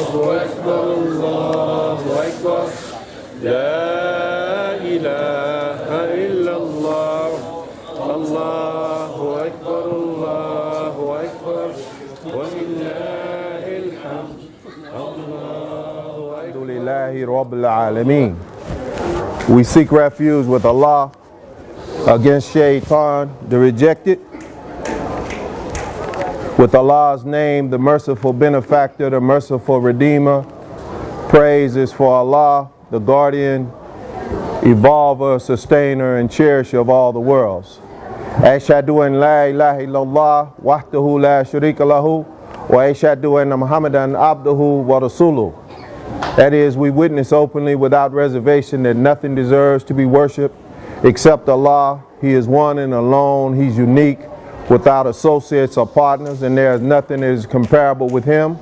الله أكبر لا إله إلا الله الله أكبر ولله الحمد Alhamdulillahi Rabbil Alameen. We seek refuge with Allah against Shaitan, the rejected. With Allah's name, the merciful benefactor, the merciful redeemer. Praise is for Allah, the guardian, evolver, sustainer, and cherisher of all the worlds. Ashhadu an la ilaha illallah wahdahu la sharika lahu wa ashhadu anna Muhammadan abduhu wa rasuluhu. That is, we witness openly without reservation that nothing deserves to be worshipped except Allah. He is one and alone. He's unique, without associates or partners, and there is nothing that is comparable with Him.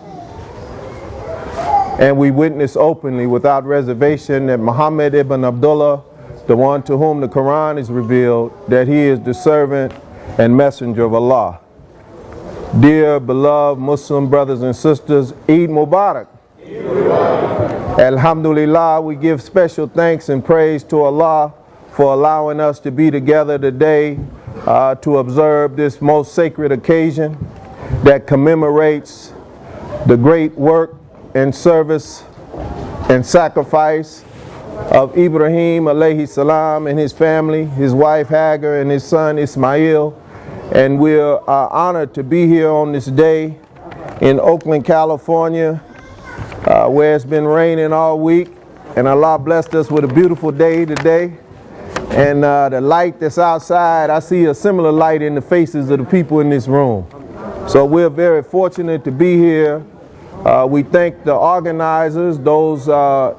And we witness openly without reservation that Muhammad ibn Abdullah, the one to whom the Quran is revealed, that he is the servant and messenger of Allah. Dear beloved Muslim brothers and sisters, Eid Mubarak. Alhamdulillah, we give special thanks and praise to Allah for allowing us to be together today to observe this most sacred occasion that commemorates the great work and service and sacrifice of Ibrahim alayhi salam and his family, his wife Hagar and his son Ismail. And we're honored to be here on this day in Oakland, California, where it's been raining all week, and Allah blessed us with a beautiful day today. And the light that's outside, I see a similar light in the faces of the people in this room. So we're very fortunate to be here. We thank the organizers, those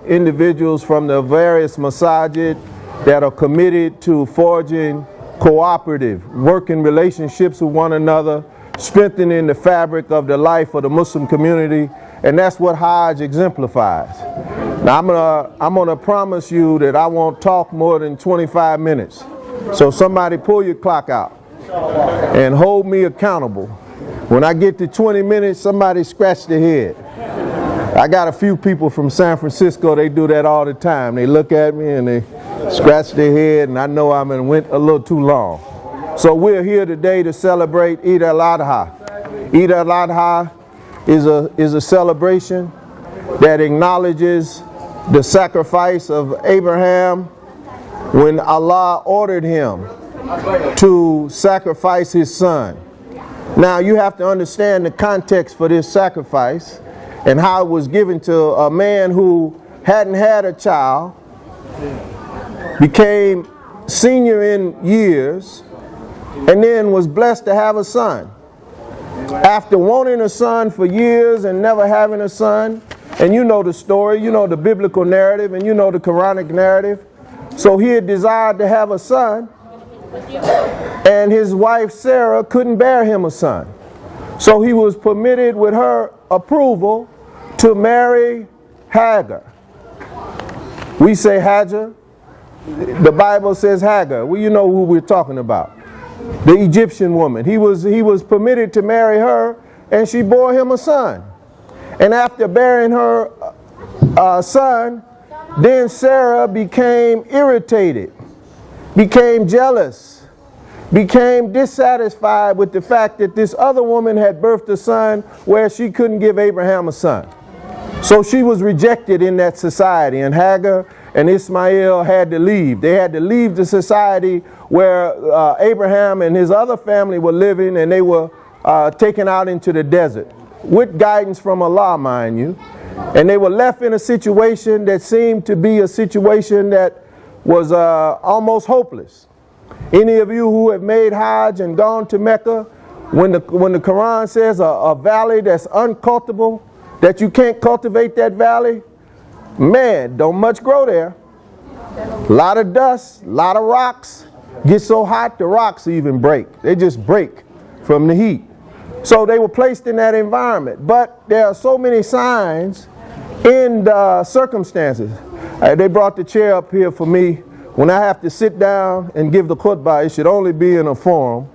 individuals from the various masajid that are committed to forging cooperative, working relationships with one another, strengthening the fabric of the life of the Muslim community. And that's what Hajj exemplifies. Now I'm gonna promise you that I won't talk more than 25 minutes. So somebody pull your clock out and hold me accountable. When I get to 20 minutes, somebody scratch their head. I got a few people from San Francisco, they do that all the time. They look at me and they scratch their head, and I know I went a little too long. So we're here today to celebrate Eid al-Adha. Eid al-Adha is a celebration that acknowledges the sacrifice of Abraham when Allah ordered him to sacrifice his son. Now you have to understand the context for this sacrifice and how it was given to a man who hadn't had a child, became senior in years, and then was blessed to have a son. After wanting a son for years and never having a son, and you know the story, you know the biblical narrative, and you know the Quranic narrative. So he had desired to have a son, and his wife Sarah couldn't bear him a son. So he was permitted with her approval to marry Hagar. We say Hajar. The Bible says Hagar. Well, you know who we're talking about. The Egyptian woman. He was permitted to marry her, and she bore him a son. And after bearing her son, then Sarah became irritated, became jealous, became dissatisfied with the fact that this other woman had birthed a son where she couldn't give Abraham a son. So she was rejected in that society, and Hagar and Ismail had to leave. They had to leave the society where Abraham and his other family were living, and they were taken out into the desert with guidance from Allah, mind you. And they were left in a situation that seemed to be a situation that was almost hopeless. Any of you who have made Hajj and gone to Mecca, when the Quran says a valley that's uncultivable, that you can't cultivate that valley, man, don't much grow there. A lot of dust, a lot of rocks. Get so hot the rocks even break. They just break from the heat. So they were placed in that environment. But there are so many signs in the circumstances. They brought the chair up here for me. When I have to sit down and give the khutbah, it should only be in a forum,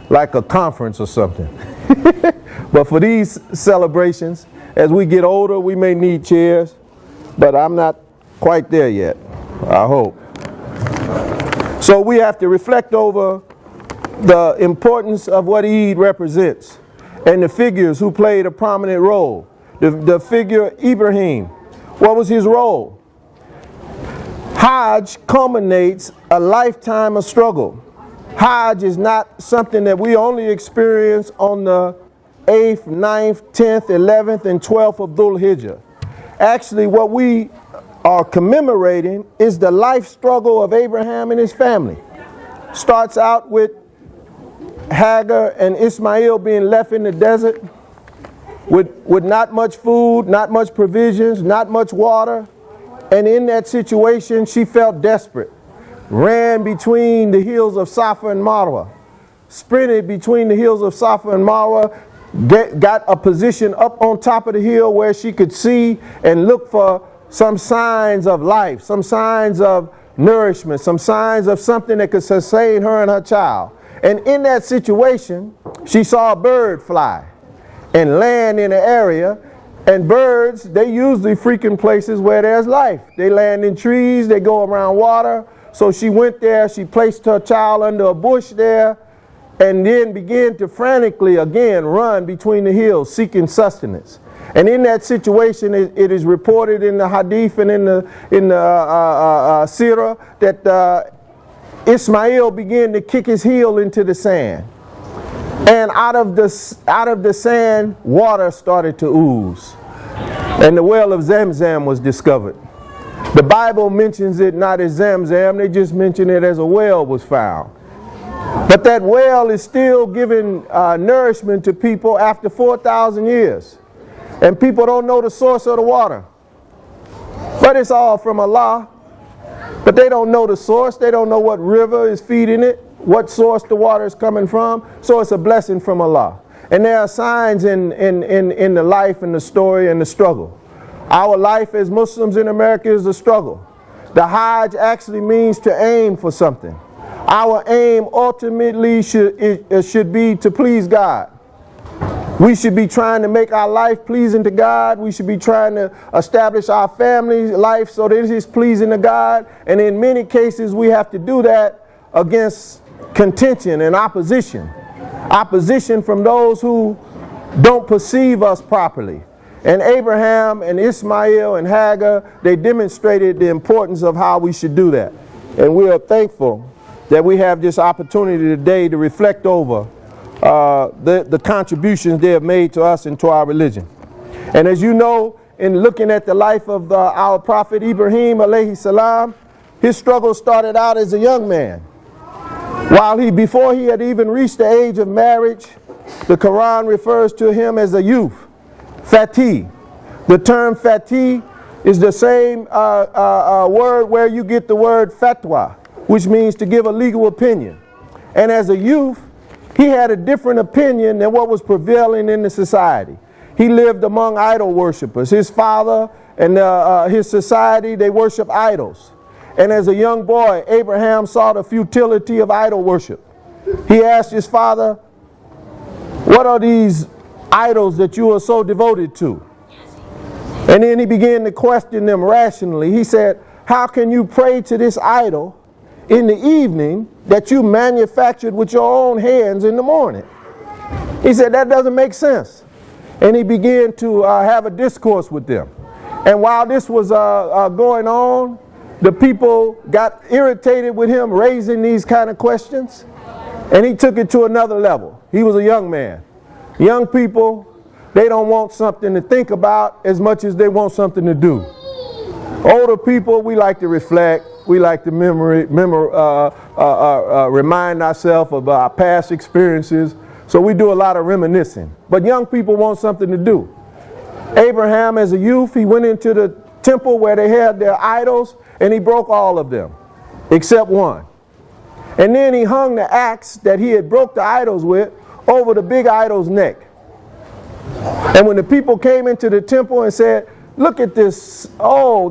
like a conference or something. But for these celebrations, As we get older, we may need chairs, but I'm not quite there yet, I hope. So we have to reflect over the importance of what Eid represents and the figures who played a prominent role. The figure Ibrahim, what was his role? Hajj culminates a lifetime of struggle. Hajj is not something that we only experience on the 8th, 9th, 10th, 11th, and 12th of Dhul Hijjah. Actually, what we are commemorating is the life struggle of Abraham and his family. Starts out with Hagar and Ishmael being left in the desert with not much food, not much provisions, not much water. And in that situation, she felt desperate. Ran between the hills of Safa and Marwa. Sprinted between the hills of Safa and Marwa. Got a position up on top of the hill where she could see and look for some signs of life, some signs of nourishment, some signs of something that could sustain her and her child. And in that situation, she saw a bird fly and land in an area. And birds, they usually frequent places where there's life. They land in trees, they go around water. So she went there, she placed her child under a bush there, and then began to frantically again run between the hills seeking sustenance. And in that situation, it is reported in the hadith and in the seerah that Ismail began to kick his heel into the sand. And out of the sand, water started to ooze. And the well of Zamzam was discovered. The Bible mentions it not as Zamzam, they just mention it as a well was found. But that well is still giving nourishment to people after 4,000 years. And people don't know the source of the water. But it's all from Allah. But they don't know the source. They don't know what river is feeding it, what source the water is coming from. So it's a blessing from Allah. And there are signs in the life and the story and the struggle. Our life as Muslims in America is a struggle. The Hajj actually means to aim for something. Our aim ultimately should be to please God. We should be trying to make our life pleasing to God. We should be trying to establish our family life so that it is pleasing to God. And in many cases, we have to do that against contention and opposition. Opposition from those who don't perceive us properly. And Abraham and Ishmael and Hagar, they demonstrated the importance of how we should do that. And we are thankful that we have this opportunity today to reflect over the contributions they have made to us and to our religion. And as you know, in looking at the life of our prophet Ibrahim alayhi salam, his struggle started out as a young man. Before he had even reached the age of marriage, the Quran refers to him as a youth, Fatih. The term Fatih is the same word where you get the word fatwa, which means to give a legal opinion. And as a youth, he had a different opinion than what was prevailing in the society. He lived among idol worshippers. His father and his society, they worship idols. And as a young boy, Abraham saw the futility of idol worship. He asked his father, "What are these idols that you are so devoted to?" And then he began to question them rationally. He said, "How can you pray to this idol in the evening that you manufactured with your own hands in the morning?" He said, "That doesn't make sense." And he began to have a discourse with them. And while this was going on, the people got irritated with him raising these kind of questions. And he took it to another level. He was a young man. Young people, they don't want something to think about as much as they want something to do. Older people, we like to reflect. We like to remind ourselves of our past experiences. So we do a lot of reminiscing. But young people want something to do. Abraham, as a youth, he went into the temple where they had their idols, and he broke all of them, except one. And then he hung the axe that he had broke the idols with over the big idol's neck. And when the people came into the temple and said, "Look at this,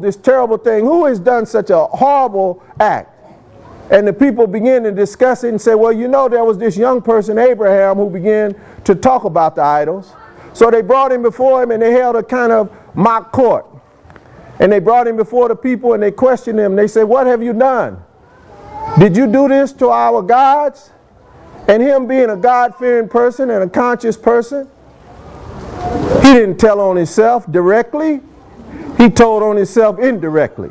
this terrible thing. Who has done such a horrible act?" And the people began to discuss it and say, "Well, there was this young person, Abraham, who began to talk about the idols." So they brought him before him, and they held a kind of mock court. And they brought him before the people, and they questioned him. They said, what have you done? Did you do this to our gods? And him being a God-fearing person and a conscious person, he didn't tell on himself directly. He told on himself indirectly.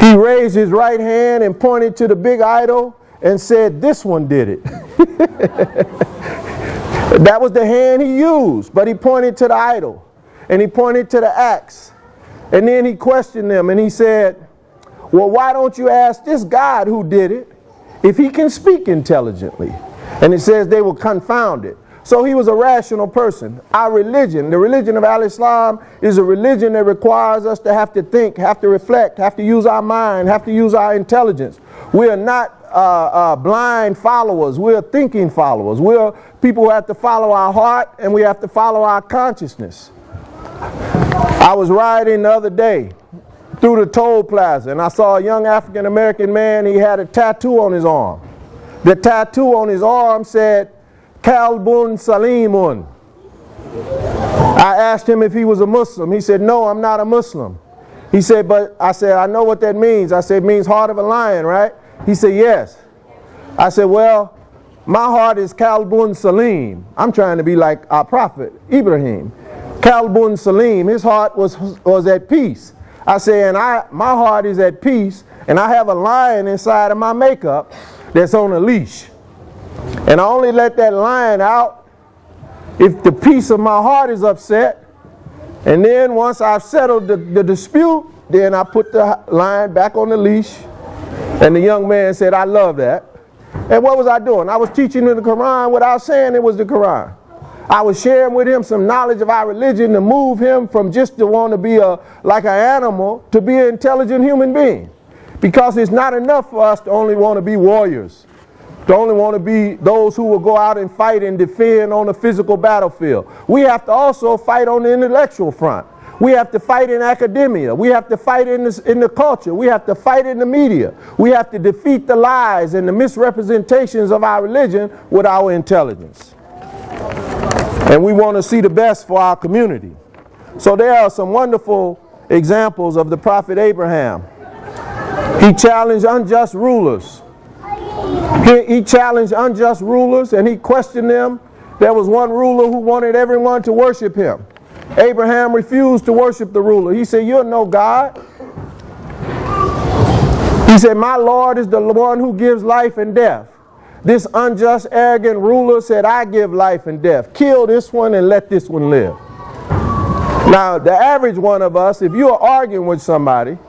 He raised his right hand and pointed to the big idol and said, this one did it. That was the hand he used, but he pointed to the idol, and he pointed to the axe. And then he questioned them, and he said, well, why don't you ask this God who did it if he can speak intelligently? And it says they were confounded. So he was a rational person. Our religion, the religion of Al-Islam, is a religion that requires us to have to think, have to reflect, have to use our mind, have to use our intelligence. We are not blind followers. We're thinking followers. We're people who have to follow our heart, and we have to follow our consciousness. I was riding the other day through the toll plaza, and I saw a young African-American man. He had a tattoo on his arm. The tattoo on his arm said, Kalbun Salimun. I asked him if he was a Muslim. He said, no, I'm not a Muslim. He said, but I said, I know what that means. I said, it means heart of a lion, right? He said, yes. I said, well, my heart is Kalbun Salim. I'm trying to be like our prophet, Ibrahim. Kalbun Salim, his heart was at peace. I said, and my heart is at peace, and I have a lion inside of my makeup that's on a leash. And I only let that lion out if the peace of my heart is upset. And then once I've settled the dispute, then I put the lion back on the leash. And the young man said, I love that. And what was I doing? I was teaching him the Quran without saying it was the Quran. I was sharing with him some knowledge of our religion to move him from just to want to be like an animal to be an intelligent human being. Because it's not enough for us to only want to be warriors, to only want to be those who will go out and fight and defend on the physical battlefield. We have to also fight on the intellectual front. We have to fight in academia. We have to fight in the culture. We have to fight in the media. We have to defeat the lies and the misrepresentations of our religion with our intelligence. And we want to see the best for our community. So there are some wonderful examples of the Prophet Abraham. He challenged unjust rulers. He challenged unjust rulers, and he questioned them. There was one ruler who wanted everyone to worship him. Abraham refused to worship the ruler. He said, you're no God. He said, my Lord is the one who gives life and death. This unjust, arrogant ruler said, I give life and death. Kill this one and let this one live. Now, the average one of us, if you are arguing with somebody,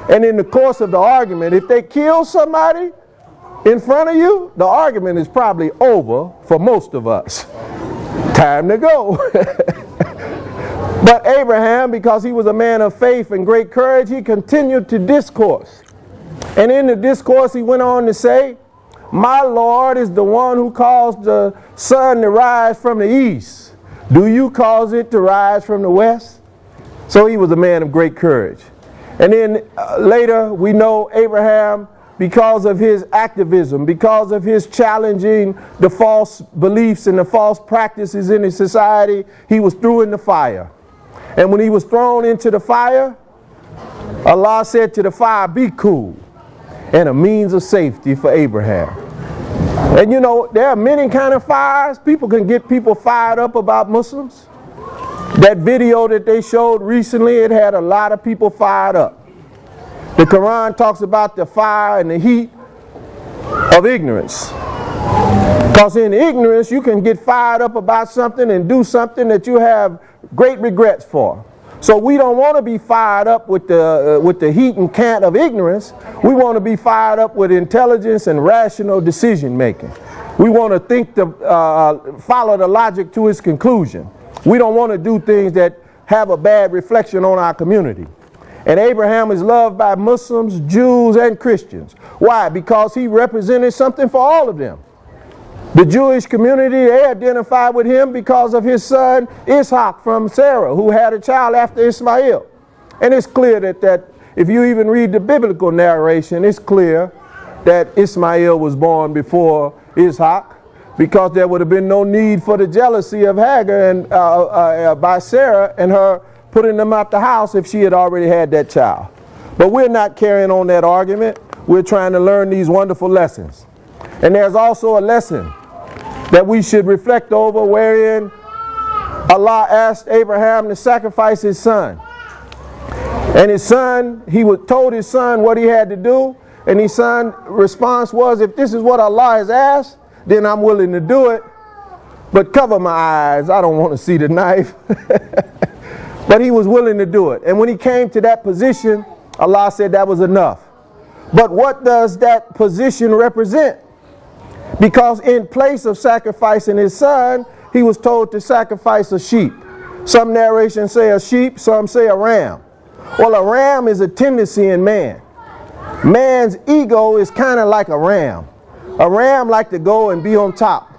and in the course of the argument, if they kill somebody in front of you, the argument is probably over for most of us. Time to go. But Abraham, because he was a man of faith and great courage, he continued to discourse. And in the discourse, he went on to say, my Lord is the one who caused the sun to rise from the east. Do you cause it to rise from the west? So he was a man of great courage. And then later we know Abraham, because of his activism, because of his challenging the false beliefs and the false practices in his society, he was thrown in the fire. And when he was thrown into the fire, Allah said to the fire, be cool, and a means of safety for Abraham. And you know, there are many kind of fires. People can get people fired up about Muslims. That video that they showed recently, it had a lot of people fired up. The Quran talks about the fire and the heat of ignorance. Because in ignorance, you can get fired up about something and do something that you have great regrets for. So we don't want to be fired up with the heat and cant of ignorance. We want to be fired up with intelligence and rational decision making. We want to think follow the logic to its conclusion. We don't want to do things that have a bad reflection on our community. And Abraham is loved by Muslims, Jews, and Christians. Why? Because he represented something for all of them. The Jewish community, they identified with him because of his son Ishaq from Sarah, who had a child after Ismail. And it's clear that if you even read the biblical narration, it's clear that Ismail was born before Ishaq. because there would have been no need for the jealousy of Hagar and by Sarah and her putting them out the house if she had already had that child. But we're not carrying on that argument. We're trying to learn these wonderful lessons. And there's also a lesson that we should reflect over wherein Allah asked Abraham to sacrifice his son. And his son, told his son what he had to do, and his son's response was, if this is what Allah has asked, then I'm willing to do it, but cover my eyes, I don't want to see the knife. But he was willing to do it. And when he came to that position, Allah said that was enough. But what does that position represent? Because in place of sacrificing his son, he was told to sacrifice a sheep. Some narrations say a sheep, some say a ram. Well, a ram is a tendency in man. Man's ego is kind of like a ram. A ram like to go and be on top,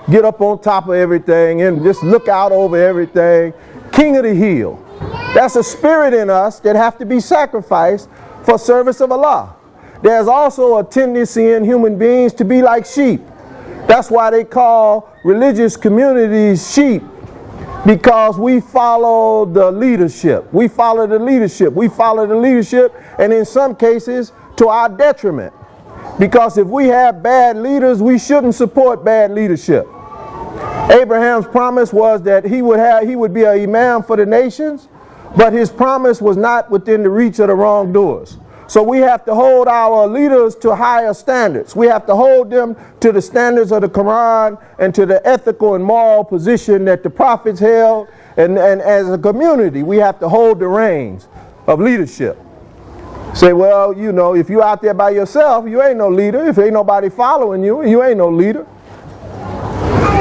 get up on top of everything and just look out over everything. King of the hill. That's a spirit in us that have to be sacrificed for service of Allah. There's also a tendency in human beings to be like sheep. That's why they call religious communities sheep, because we follow the leadership. We follow the leadership. We follow the leadership, and in some cases to our detriment. Because if we have bad leaders, we shouldn't support bad leadership. Abraham's promise was that he would be an imam for the nations, but his promise was not within the reach of the wrongdoers. So we have to hold our leaders to higher standards. We have to hold them to the standards of the Quran and to the ethical and moral position that the prophets held. And as a community, we have to hold the reins of leadership. Say, well, you know, if you're out there by yourself, you ain't no leader. If ain't nobody following you, you ain't no leader.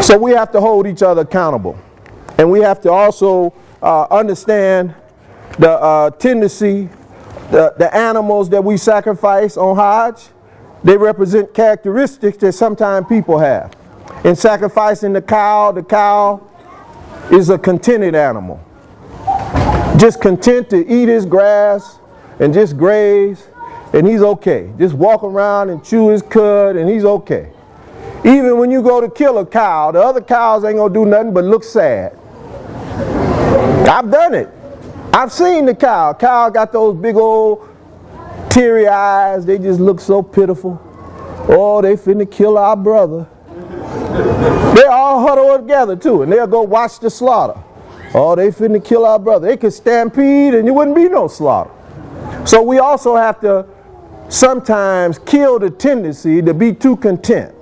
So we have to hold each other accountable. And we have to also understand the tendency. The animals that we sacrifice on Hajj, they represent characteristics that sometimes people have. In sacrificing the cow is a contented animal. Just content to eat his grass and just graze, and he's okay. Just walk around and chew his cud, and he's okay. Even when you go to kill a cow, the other cows ain't gonna do nothing but look sad. I've done it. I've seen the cow. Cow got those big old teary eyes. They just look so pitiful. Oh, they finna kill our brother. They all huddle together too, and they'll go watch the slaughter. Oh, they finna kill our brother. They could stampede and there wouldn't be no slaughter. So we also have to sometimes kill the tendency to be too content.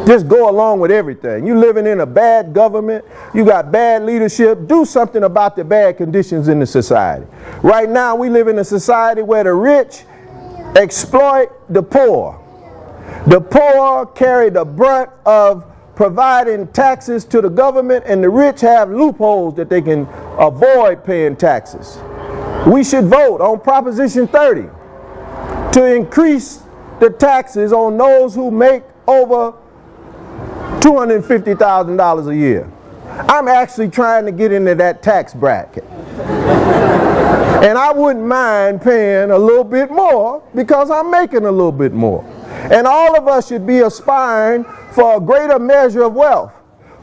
Just go along with everything. You living in a bad government, you got bad leadership, do something about the bad conditions in the society. Right now we live in a society where the rich exploit the poor. The poor carry the brunt of providing taxes to the government, and the rich have loopholes that they can avoid paying taxes. We should vote on Proposition 30 to increase the taxes on those who make over $250,000 a year. I'm actually trying to get into that tax bracket. And I wouldn't mind paying a little bit more because I'm making a little bit more. And all of us should be aspiring for a greater measure of wealth.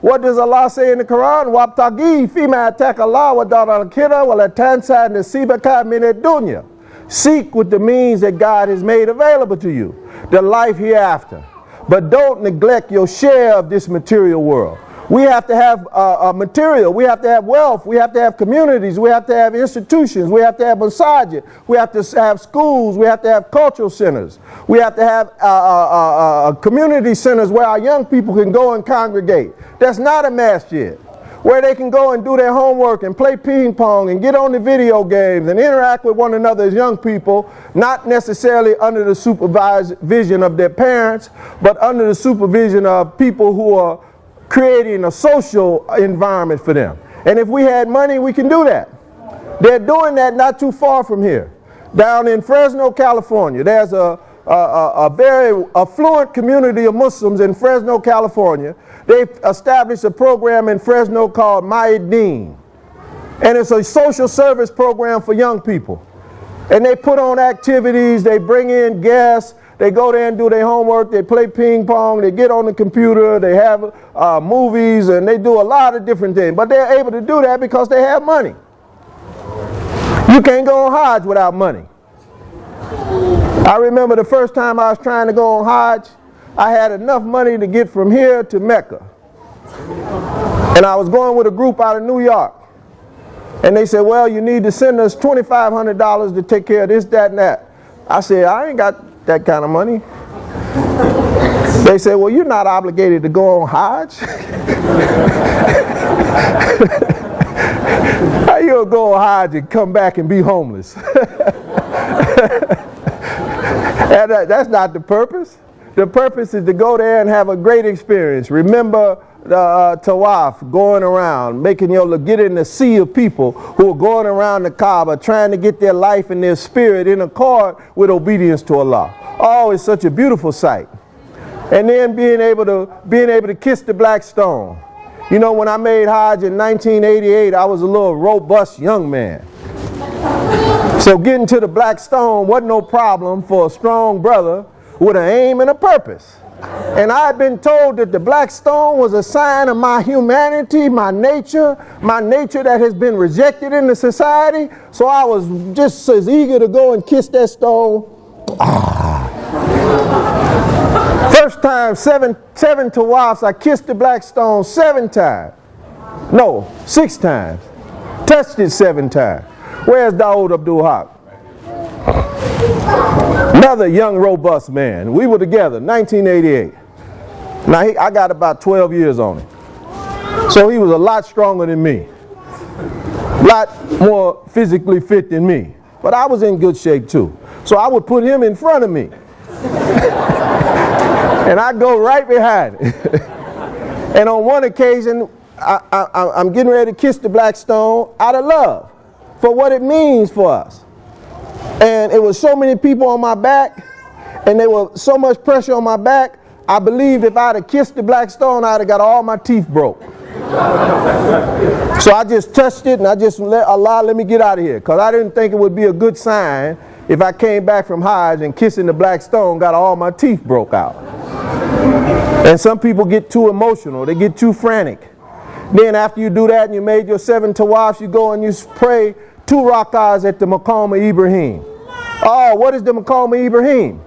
What does Allah say in the Quran? وَابْتَغِي فِيمَا أَتَاكَ اللَّهُ وَدَارَ الْآخِرَةَ وَلَا تَنْسَ نَصِيبَكَ مِنَ الدُّنْيَا. Seek with the means that God has made available to you, the life hereafter. But don't neglect your share of this material world. We have to have material. We have to have wealth. We have to have communities. We have to have institutions. We have to have masajid. We have to have schools. We have to have cultural centers. We have to have community centers where our young people can go and congregate. That's not a masjid. Where they can go and do their homework and play ping pong and get on the video games and interact with one another as young people, not necessarily under the supervision of their parents, but under the supervision of people who are creating a social environment for them. And if we had money, we can do that. They're doing that not too far from here. Down in Fresno, California, there's a very affluent community of Muslims in Fresno, California. They've established a program in Fresno called Ma'id-Din. And it's a social service program for young people. And they put on activities, they bring in guests, They go there and do their homework, they play ping pong, they get on the computer, they have movies, and they do a lot of different things. But they're able to do that because they have money. You can't go on Hajj without money. I remember the first time I was trying to go on Hajj, I had enough money to get from here to Mecca. And I was going with a group out of New York. And they said, well, you need to send us $2,500 to take care of this, that, and that. I said, I ain't got that kind of money. They said, well, you're not obligated to go on Hajj. How you gonna go on Hajj and come back and be homeless? That's not the purpose. The purpose is to go there and have a great experience. Remember the tawaf, going around, get in the sea of people who are going around the Kaaba, trying to get their life and their spirit in accord with obedience to Allah. Oh, it's such a beautiful sight. And then being able to kiss the black stone. You know, when I made Hajj in 1988, I was a little robust young man. So getting to the black stone wasn't no problem for a strong brother with an aim and a purpose. And I had been told that the black stone was a sign of my humanity, my nature that has been rejected in the society. So I was just as eager to go and kiss that stone. First time, seven tawafs, I kissed the black stone 7 times. No, 6 times. Touched it 7 times. Where's Dawood Abdul Haq? Another young, robust man. We were together, 1988. Now, I got about 12 years on him. So he was a lot stronger than me. A lot more physically fit than me. But I was in good shape too. So I would put him in front of me. And I'd go right behind him. And on one occasion, I'm getting ready to kiss the black stone out of love for what it means for us. And it was so many people on my back, and there was so much pressure on my back, I believed if I'd have kissed the black stone, I'd have got all my teeth broke. So I just touched it, and I just let Allah let me get out of here, because I didn't think it would be a good sign if I came back from Hajj and kissing the black stone got all my teeth broke out. And some people get too emotional, they get too frantic. Then after you do that and you made your 7 tawafs, you go and you pray 2 rak'ahs at the Maqam of Ibrahim. Oh, what is the Maqam of Ibrahim?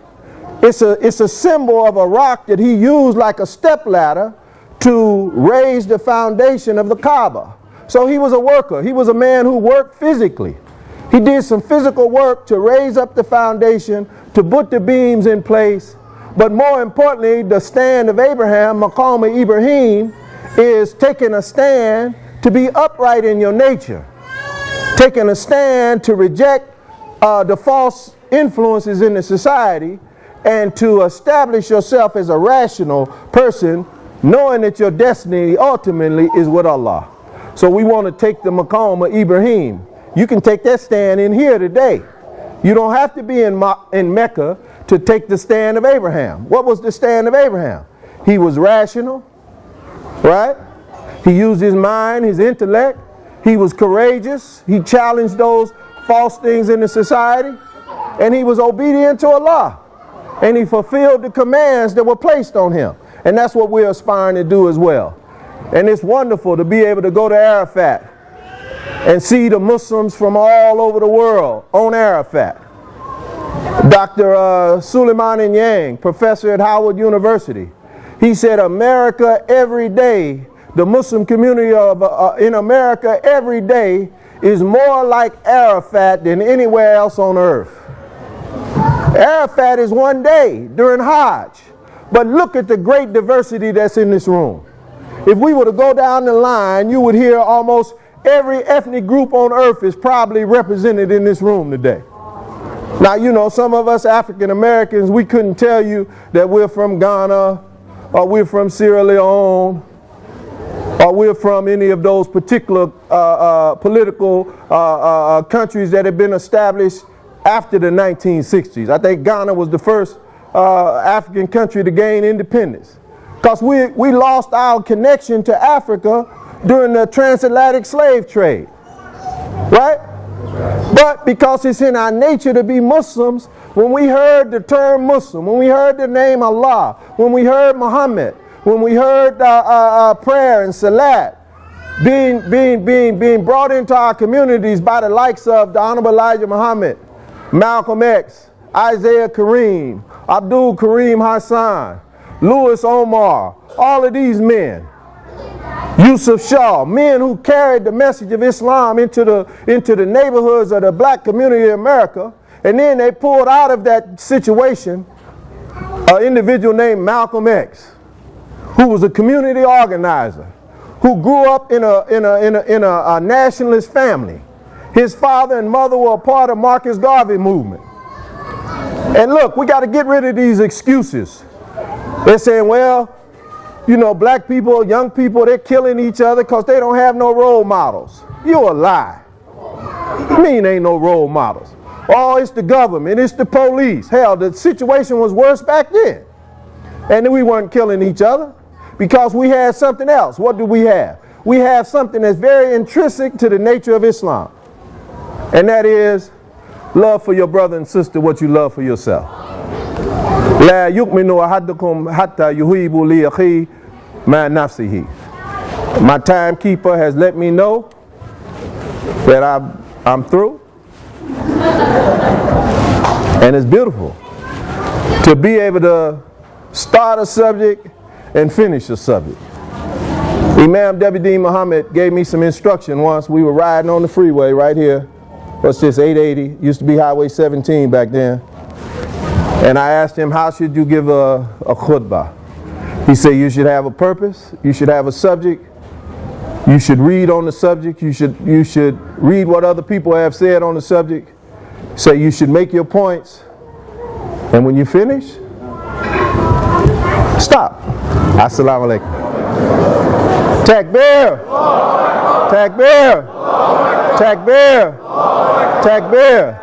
It's a symbol of a rock that he used like a stepladder to raise the foundation of the Kaaba. So he was a worker. He was a man who worked physically. He did some physical work to raise up the foundation, to put the beams in place. But more importantly, the stand of Abraham, Maqam of Ibrahim, is taking a stand to be upright in your nature. Taking a stand to reject the false influences in the society and to establish yourself as a rational person, knowing that your destiny ultimately is with Allah. So we want to take the Maqam of Ibrahim. You can take that stand in here today. You don't have to be in Mecca to take the stand of Abraham. What was the stand of Abraham? He was rational, right? He used his mind, his intellect. He was courageous. He challenged those false things in the society. And he was obedient to Allah. And he fulfilled the commands that were placed on him. And that's what we're aspiring to do as well. And it's wonderful to be able to go to Arafat and see the Muslims from all over the world on Arafat. Dr. Suleiman Yang, professor at Howard University, he said America every day, the Muslim community in America every day is more like Arafat than anywhere else on earth. Arafat is one day during Hajj. But look at the great diversity that's in this room. If we were to go down the line, you would hear almost every ethnic group on earth is probably represented in this room today. Now, you know, some of us African Americans, we couldn't tell you that we're from Ghana, or we're from Sierra Leone, or we're from any of those particular political countries that have been established after the 1960s. I think Ghana was the first African country to gain independence, because we lost our connection to Africa during the transatlantic slave trade, right? But because it's in our nature to be Muslims, when we heard the term Muslim, when we heard the name Allah, when we heard Muhammad, when we heard prayer and salat being brought into our communities by the likes of the Honorable Elijah Muhammad, Malcolm X, Isaiah Kareem, Abdul Kareem Hassan, Louis Omar, all of these men, Yusuf Shaw, men who carried the message of Islam into the neighborhoods of the black community in America, and then they pulled out of that situation an individual named Malcolm X, who was a community organizer, who grew up in a nationalist family. His father and mother were a part of Marcus Garvey movement. And look, we got to get rid of these excuses. They're saying, well, you know, black people, young people, they're killing each other because they don't have no role models. You're a lie. I mean, ain't no role models. Oh, it's the government, it's the police. Hell, the situation was worse back then. And then we weren't killing each other because we had something else. What do we have? We have something that's very intrinsic to the nature of Islam. And that is love for your brother and sister what you love for yourself. لا يؤمن أحدكم حتى يحب لأخيه ما نفسه. My timekeeper has let me know that I'm through. And it's beautiful to be able to start a subject and finish a subject. Imam W.D. Muhammad gave me some instruction once. We were riding on the freeway right here. What's this, 880? Used to be Highway 17 back then. And I asked him, how should you give a khutbah? He said, you should have a purpose. You should have a subject. You should read on the subject. You should read what other people have said on the subject. Say you should make your points. And when you finish, stop. Assalamu alaikum. Takbir. Takbir. Takbir. Takbir.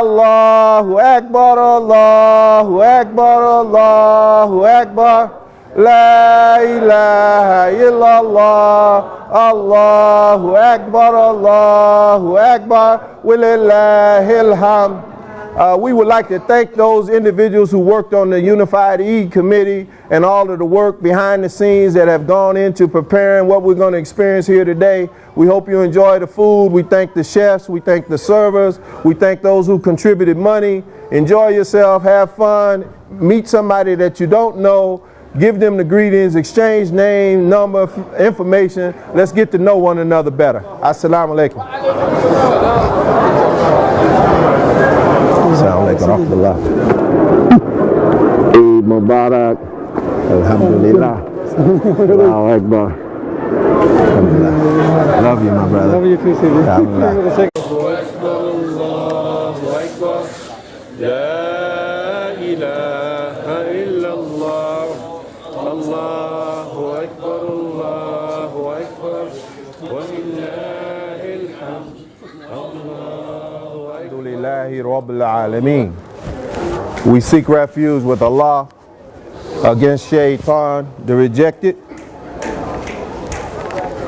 Allahu Akbar, Allahu Akbar, Allahu Akbar. La ilaha illallah, Allahu Akbar, Allahu Akbar, walillahil hamd. We would like to thank those individuals who worked on the Unified Eid Committee and all of the work behind the scenes that have gone into preparing what we're going to experience here today. We hope you enjoy the food. We thank the chefs. We thank the servers. We thank those who contributed money. Enjoy yourself. Have fun. Meet somebody that you don't know. Give them the greetings. Exchange name, number, information. Let's get to know one another better. Assalamu alaikum. Assalamu alaikum wa rahmatullah. Eid Mubarak. Alhamdulillah. Allahu Akbar. Alhamdulillah. Love you, my brother. Love you too, Sidi. Alhamdulillah. لا إله إلا الله الله أكبر الله أكبر ولله الحمد الله أكبر. Alhamdulillahi Rabbil Alameen. We seek refuge with Allah against Shaitan, the rejected.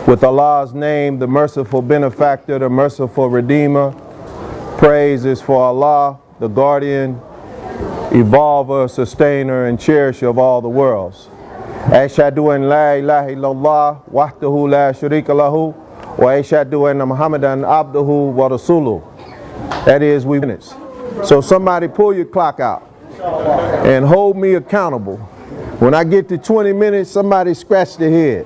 With Allah's name, the merciful benefactor, the merciful redeemer. Praise is for Allah, the guardian, evolver, sustainer, and cherisher of all the worlds. Ashhadu an la ilaha illallah wahdahu la sharika lahu wa ashhadu anna Muhammadan abduhu wa rasuluhu. That is, we minutes. So somebody pull your clock out and hold me accountable. When I get to 20 minutes, somebody scratch their head.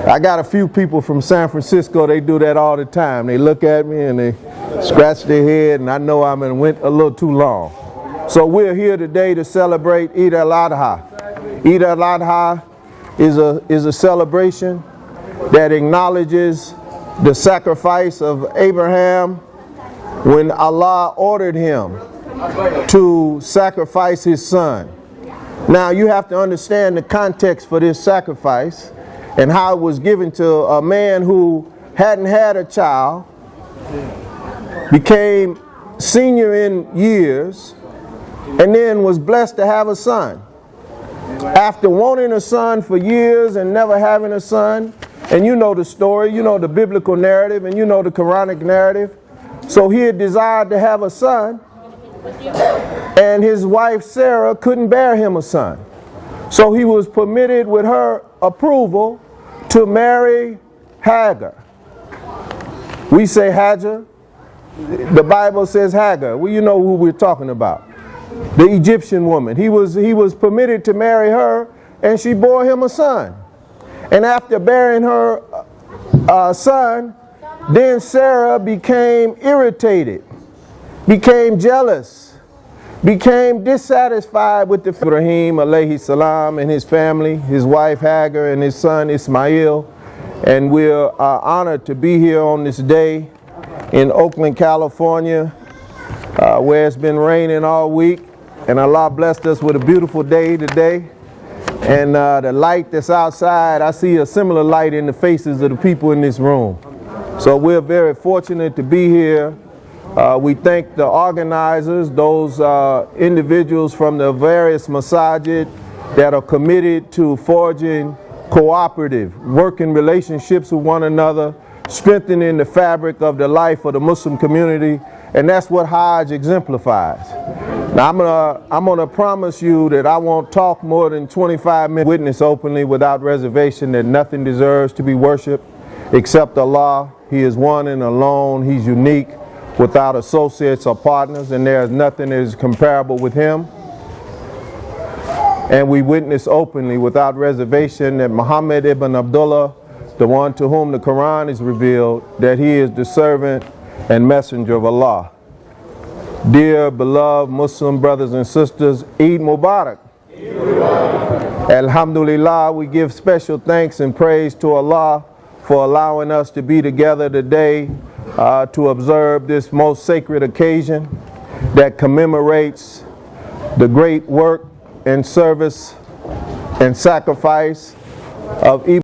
I got a few people from San Francisco, they do that all the time. They look at me and they scratch their head, and I know I went a little too long. So we're here today to celebrate Eid al-Adha. Eid al-Adha is a celebration that acknowledges the sacrifice of Abraham when Allah ordered him to sacrifice his son. Now you have to understand the context for this sacrifice and how it was given to a man who hadn't had a child, became senior in years, and then was blessed to have a son. After wanting a son for years and never having a son, and you know the story, you know the biblical narrative, and you know the Quranic narrative, So he had desired to have a son, and his wife Sarah couldn't bear him a son. So he was permitted with her approval to marry Hagar. We say Hajar. The Bible says Hagar. Well, you know who we're talking about. The Egyptian woman. He was permitted to marry her, and she bore him a son. And after bearing her son, then Sarah became irritated, became jealous, became dissatisfied with the Ibrahim alayhi salam and his family, his wife Hagar and his son Ismail. And we're honored to be here on this day in Oakland, California, where it's been raining all week. And Allah blessed us with a beautiful day today. And the light that's outside, I see a similar light in the faces of the people in this room. So we're very fortunate to be here. We thank the organizers, those individuals from the various masajid that are committed to forging cooperative, working relationships with one another, strengthening the fabric of the life of the Muslim community, and that's what Hajj exemplifies. Now I'm gonna promise you that I won't talk more than 25 minutes. Witness openly without reservation that nothing deserves to be worshipped except Allah. He is one and alone. He's unique, without associates or partners, and there is nothing that is comparable with him. And we witness openly without reservation that Muhammad ibn Abdullah, the one to whom the Quran is revealed, that he is the servant and messenger of Allah. Dear beloved Muslim brothers and sisters, Eid Mubarak. Alhamdulillah, we give special thanks and praise to Allah for allowing us to be together today to observe this most sacred occasion that commemorates the great work and service and sacrifice of